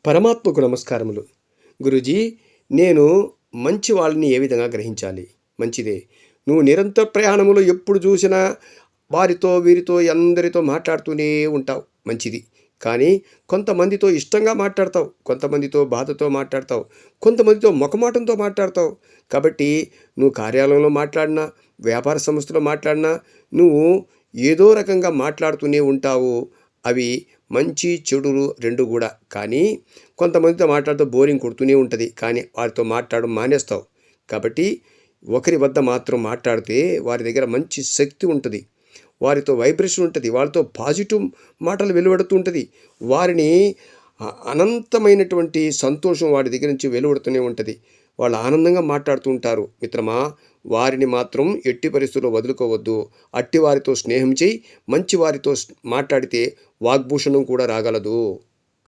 పరమాత్మకు నమస్కారములు. గురూజీ, నేను మంచి వాళ్ళని ఏ విధంగా గ్రహించాలి? మంచిదే. నువ్వు నిరంతర ప్రయాణములో ఎప్పుడు చూసినా వారితో వీరితో అందరితో మాట్లాడుతూనే ఉంటావు, మంచిది. కానీ కొంతమందితో ఇష్టంగా మాట్లాడతావు, కొంతమందితో బాధతో మాట్లాడతావు, కొంతమందితో మొఖమాటంతో మాట్లాడతావు. కాబట్టి నువ్వు కార్యాలయంలో మాట్లాడినా, వ్యాపార సంస్థలో మాట్లాడినా నువ్వు ఏదో రకంగా మాట్లాడుతూనే ఉంటావు. అవి మంచి చెడులు రెండు కూడా. కానీ కొంతమందితో మాట్లాడుతూ బోరింగ్ కొడుతూనే ఉంటుంది, కానీ వారితో మాట్లాడడం మానేస్తావు. కాబట్టి ఒకరి వద్ద మాత్రం మాట్లాడితే వారి దగ్గర మంచి శక్తి ఉంటుంది, వారితో వైబ్రేషన్ ఉంటుంది, వాళ్ళతో పాజిటివ్ మాటలు వెలువడుతూ ఉంటుంది. వారిని అనంతమైనటువంటి సంతోషం వారి దగ్గర నుంచి వెలువడుతూనే ఉంటుంది. వాళ్ళు ఆనందంగా మాట్లాడుతూ ఉంటారు. మిత్రమా, వారిని మాత్రం ఎట్టి పరిస్థితుల్లో వదులుకోవద్దు. అట్టి వారితో స్నేహం చేయి. మంచి వారితో మాట్లాడితే వాగ్భూషణం కూడా రాగలదు.